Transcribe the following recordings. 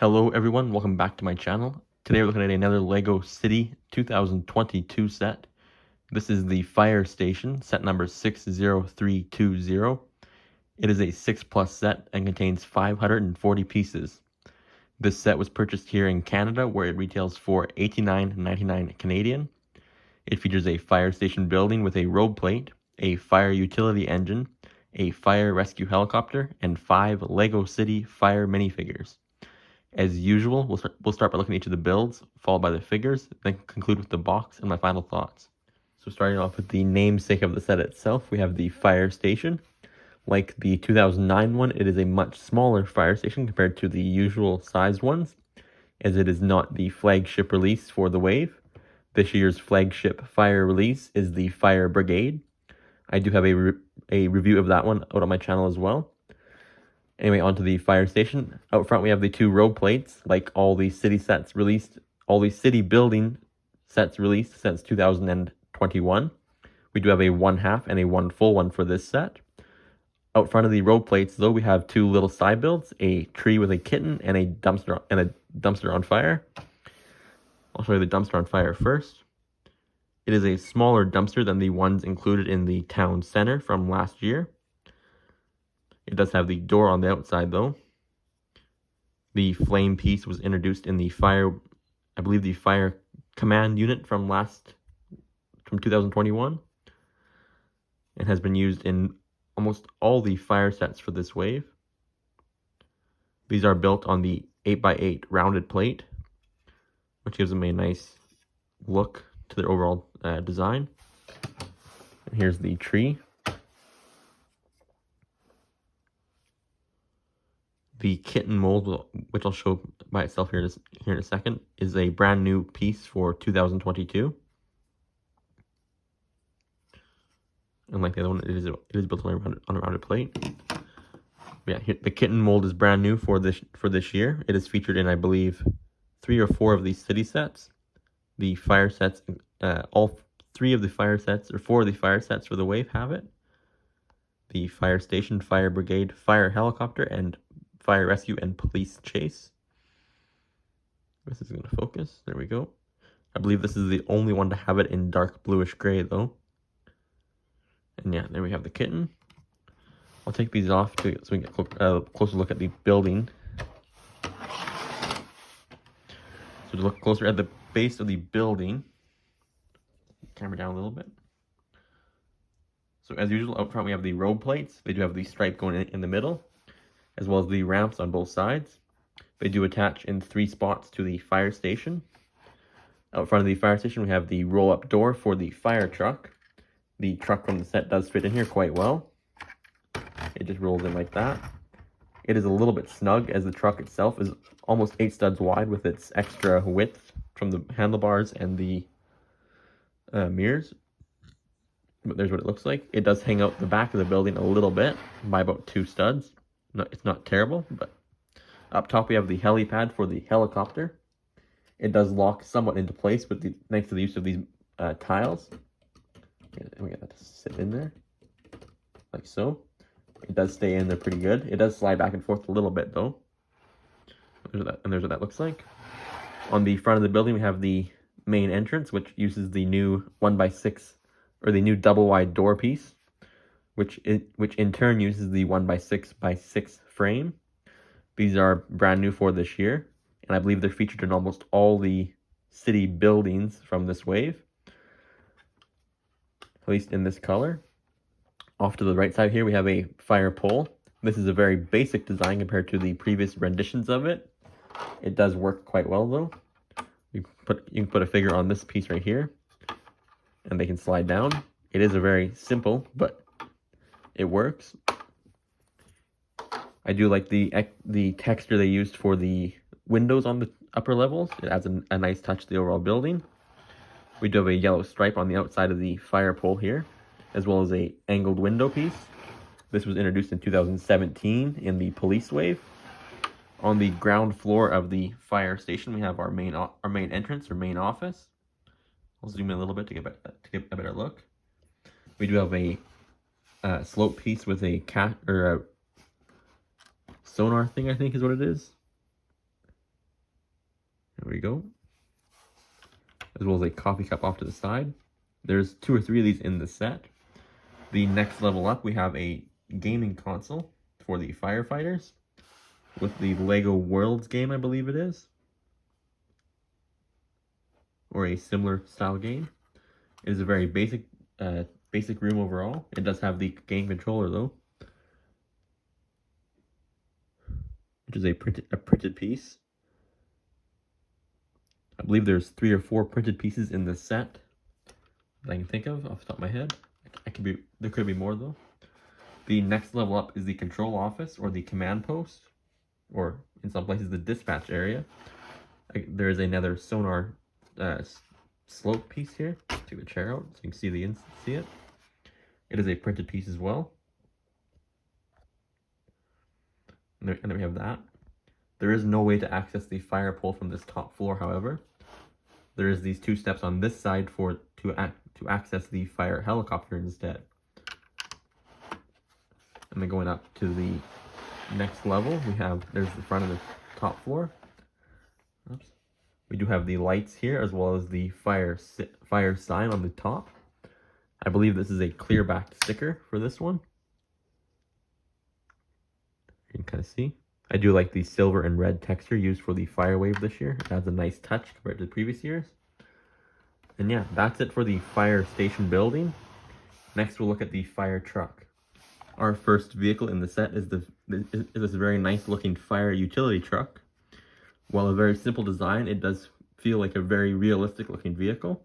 Hello everyone, welcome back to my channel. Today we're looking at another LEGO City 2022 set. This is the Fire Station, set number 60320. It is a 6+ set and contains 540 pieces. This set was purchased here in Canada where it retails for $89.99 Canadian. It features a fire station building with a road plate, a fire utility engine, a fire rescue helicopter, and 5 LEGO City fire minifigures. As usual, we'll start by looking at each of the builds, followed by the figures, then conclude with the box and my final thoughts. So starting off with the namesake of the set itself, we have the fire station. Like the 2009 one, it is a much smaller fire station compared to the usual sized ones, as it is not the flagship release for the wave. This year's flagship fire release is the Fire Brigade. I do have a review of that one out on my channel as well. Anyway, onto the fire station. Out front, we have the 2 road plates, like all the city sets released, all the city building sets released since 2021. We do have a 1/2 and a 1 full one for this set. Out front of the road plates, though, we have 2 little side builds, a tree with a kitten and a dumpster on fire. I'll show you the dumpster on fire first. It is a smaller dumpster than the ones included in the town center from last year. It does have the door on the outside, though. The flame piece was introduced in the fire, I believe the fire command unit from 2021. It has been used in almost all the fire sets for this wave. These are built on the 8x8 rounded plate, which gives them a nice look to their overall design. And here's the tree. The kitten mold, which I'll show by itself here in a second, is a brand new piece for 2022. And like the other one, it is built on a rounded plate. But yeah, here, the kitten mold is brand new for this year. It is featured in, I believe, 3 or 4 of these city sets. The fire sets, all 3 of the fire sets, or 4 of the fire sets for the wave have it. The fire station, fire brigade, fire helicopter, and fire rescue and police chase. This is going to focus. There we go. I believe this is the only one to have it in dark bluish gray, though. And yeah, there we have the kitten. I'll take these off so we get a closer look at the building. So to look closer at the base of the building, camera down a little bit. So as usual, out front we have the road plates. They do have the stripe going in the middle, as well as the ramps on both sides. They do attach in 3 spots to the fire station. Out front of the fire station, we have the roll-up door for the fire truck. The truck from the set does fit in here quite well. It just rolls in like that. It is a little bit snug, as the truck itself is almost 8 studs wide with its extra width from the handlebars and the mirrors. But there's what it looks like. It does hang out the back of the building a little bit by about 2 studs. It's not terrible, but up top we have the helipad for the helicopter. It does lock somewhat into place with thanks to the use of these tiles. And we get that to sit in there, like so. It does stay in there pretty good. It does slide back and forth a little bit, though. There's what that looks like. On the front of the building, we have the main entrance, which uses the new 1x6, or the new double wide door piece, which in turn uses the 1x6x6 frame. These are brand new for this year, and I believe they're featured in almost all the city buildings from this wave, at least in this color. Off to the right side here, we have a fire pole. This is a very basic design compared to the previous renditions of it. It does work quite well, though. You can put a figure on this piece right here, and they can slide down. It is a very simple, but it works. I do like the texture they used for the windows on the upper levels. It adds a nice touch to the overall building. We do have a yellow stripe on the outside of the fire pole here, as well as a angled window piece. This was introduced in 2017 in the police wave. On the ground floor of the fire station, we have our main entrance, or main office. I'll zoom in a little bit to get a better look. We do have a slope piece with a sonar thing, I think is what it is. There we go. As well as a coffee cup off to the side. There's 2 or 3 of these in the set. The next level up, we have a gaming console for the firefighters with the Lego Worlds game, I believe it is, or a similar style game. It is a very basic room overall. It does have the game controller though, which is a printed piece. I believe there's 3 or 4 printed pieces in this set that I can think of off the top of my head. There could be more though. The next level up is the control office or the command post, or in some places the dispatch area. There is another sonar slope piece here. Take the chair out so you can see it. It is a printed piece as well. And then we have that. There is no way to access the fire pole from this top floor, however. There is these 2 steps on this side to access the fire helicopter instead. And then going up to the next level, there's the front of the top floor. Oops. We do have the lights here as well as the fire sign on the top. I believe this is a clear back sticker for this one. You can kind of see. I do like the silver and red texture used for the fire wave this year. It adds a nice touch compared to the previous years. And yeah, that's it for the fire station building. Next, we'll look at the fire truck. Our first vehicle in the set is this very nice looking fire utility truck. While a very simple design, it does feel like a very realistic looking vehicle.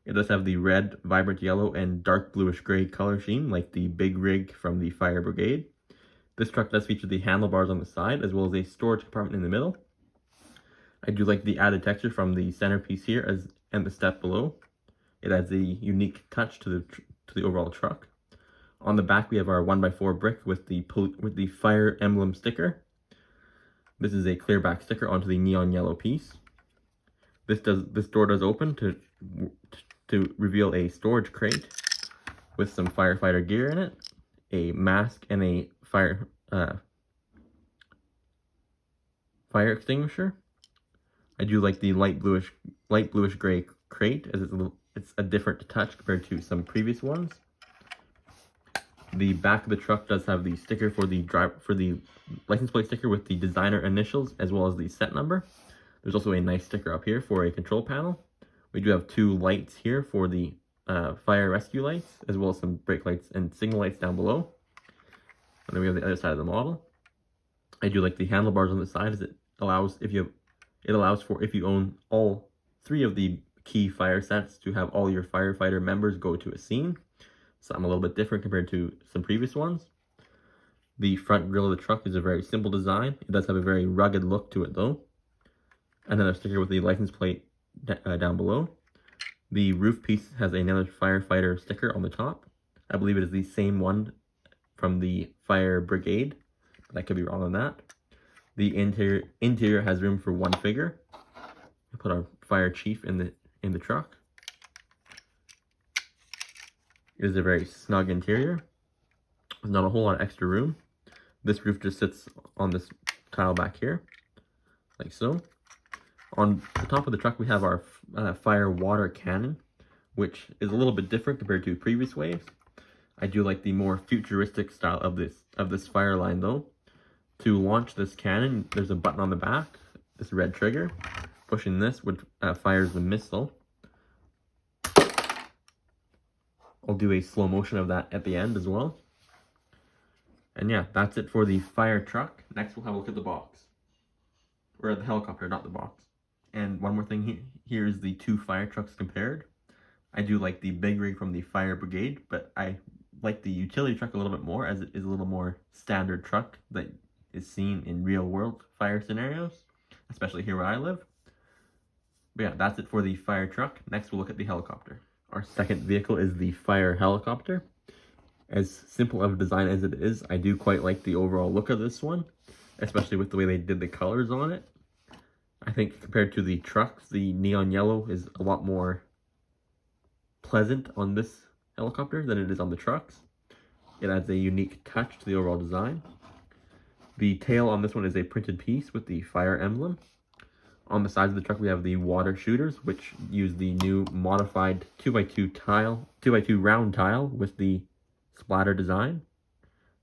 It does have the red, vibrant yellow, and dark bluish gray color scheme like the big rig from the fire brigade. This truck does feature the handlebars on the side as well as a storage compartment in the middle. I do like the added texture from the centerpiece here and the step below. It adds a unique touch to the overall truck. On the back we have our 1x4 brick with the fire emblem sticker. This is a clear back sticker onto the neon yellow piece. This door does open to reveal a storage crate with some firefighter gear in it, a mask, and a fire extinguisher. I do like the light bluish gray crate as it's a different touch compared to some previous ones. The back of the truck does have the sticker for the license plate sticker with the designer initials as well as the set number. There's also a nice sticker up here for a control panel. We do have 2 lights here for the fire rescue lights, as well as some brake lights and signal lights down below. And then we have the other side of the model. I do like the handlebars on the side, as it allows if you own all 3 of the key fire sets to have all your firefighter members go to a scene. Something a little bit different compared to some previous ones. The front grille of the truck is a very simple design. It does have a very rugged look to it though. Another sticker with the license plate down below. The roof piece has another firefighter sticker on the top. I believe it is the same one from the fire brigade, but I could be wrong on that. The interior has room for 1 figure. I put our fire chief in the truck. It is a very snug interior. There's not a whole lot of extra room. This roof just sits on this tile back here, like so. On the top of the truck, we have our fire water cannon, which is a little bit different compared to previous waves. I do like the more futuristic style of this fire line though. To launch this cannon, there's a button on the back, this red trigger. Pushing this fires the missile. I'll do a slow motion of that at the end as well. And yeah, that's it for the fire truck. Next we'll have a look at the box. Or the helicopter, not the box. And one more thing, here is the 2 fire trucks compared. I do like the big rig from the fire brigade, but I like the utility truck a little bit more, as it is a little more standard truck that is seen in real world fire scenarios, especially here where I live. But yeah, that's it for the fire truck. Next we'll look at the helicopter. Our second vehicle is the fire helicopter. As simple of a design as it is, I do quite like the overall look of this one, especially with the way they did the colors on it. I think compared to the trucks, the neon yellow is a lot more pleasant on this helicopter than it is on the trucks. It adds a unique touch to the overall design. The tail on this one is a printed piece with the fire emblem. On the sides of the truck, we have the water shooters, which use the new modified 2x2 round tile with the splatter design.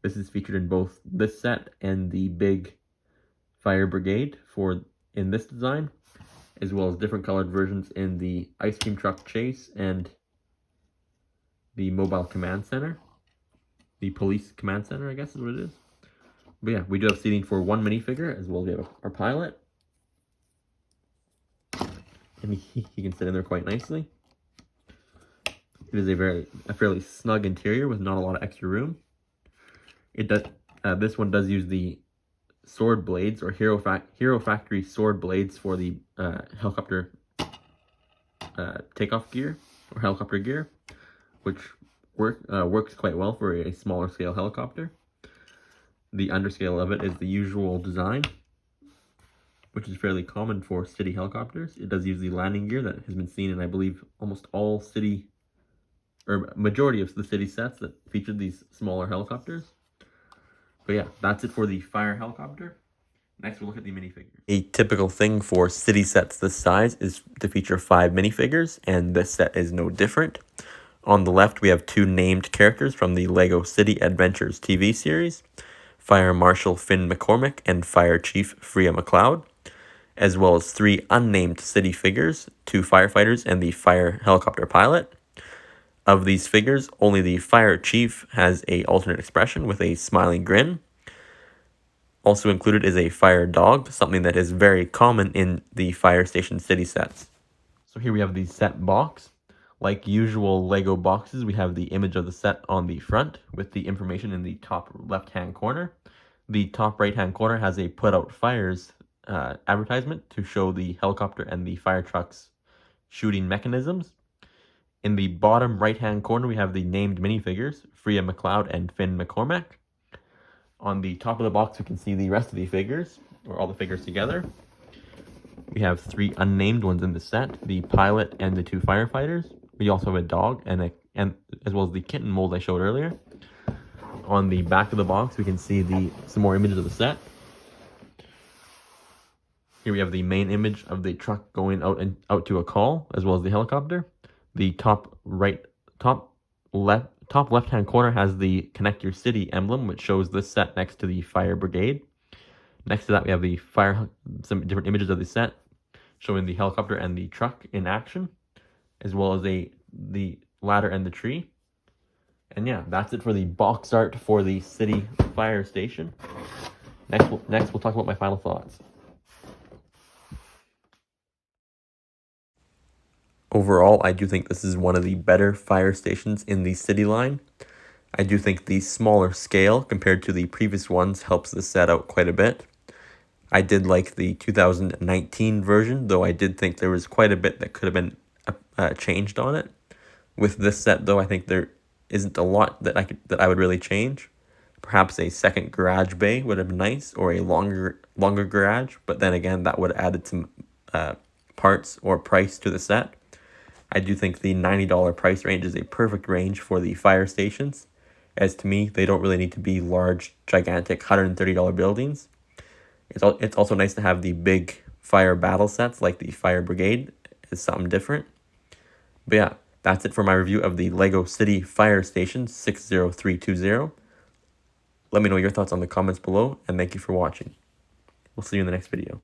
This is featured in both this set and the big fire brigade in this design, as well as different colored versions in the ice cream truck chase and the mobile command center. The police command center, I guess is what it is. But yeah, we do have seating for one minifigure, as well as we have our pilot. And he can sit in there quite nicely. It is a fairly snug interior with not a lot of extra room. This one does use the sword blades, or Hero Factory sword blades, for the helicopter takeoff gear or helicopter gear, which works quite well for a smaller scale helicopter. The underscale of it is the usual design, which is fairly common for city helicopters. It does use the landing gear that has been seen in, I believe, almost all city, or majority of the city sets that featured these smaller helicopters. But yeah, that's it for the fire helicopter. Next, we'll look at the minifigures. A typical thing for city sets this size is to feature 5 minifigures, and this set is no different. On the left, we have 2 named characters from the LEGO City Adventures TV series, Fire Marshal Finn McCormick and Fire Chief Freya McLeod, as well as 3 unnamed city figures, 2 firefighters and the fire helicopter pilot. Of these figures, only the Fire Chief has an alternate expression with a smiling grin. Also included is a fire dog, something that is very common in the fire station city sets. So here we have the set box. Like usual LEGO boxes, we have the image of the set on the front with the information in the top left-hand corner. The top right-hand corner has a put out fires advertisement to show the helicopter and the fire truck's shooting mechanisms. In the bottom right-hand corner, we have the named minifigures, Freya McLeod and Finn McCormack. On the top of the box, we can see the rest of the figures, or all the figures together. We have 3 unnamed ones in the set, the pilot and the 2 firefighters. We also have a dog and as well as the kitten mold I showed earlier. On the back of the box, we can see some more images of the set. Here we have the main image of the truck going out to a call, as well as the helicopter. The top left-hand corner has the Connect Your City emblem, which shows this set next to the fire brigade. Next to that, we have some different images of the set showing the helicopter and the truck in action, as well as the ladder and the tree. And yeah, that's it for the box art for the city fire station. Next, we'll talk about my final thoughts. Overall, I do think this is one of the better fire stations in the city line. I do think the smaller scale compared to the previous ones helps the set out quite a bit. I did like the 2019 version, though I did think there was quite a bit that could have been changed on it. With this set, though, I think there isn't a lot that I would really change. Perhaps a second garage bay would have been nice, or a longer garage, but then again, that would have added some parts or price to the set. I do think the $90 price range is a perfect range for the fire stations, as to me, they don't really need to be large, gigantic $130 buildings. It's also nice to have the big fire battle sets like the Fire Brigade is something different. But yeah, that's it for my review of the LEGO City Fire Station 60320. Let me know your thoughts on the comments below, and thank you for watching. We'll see you in the next video.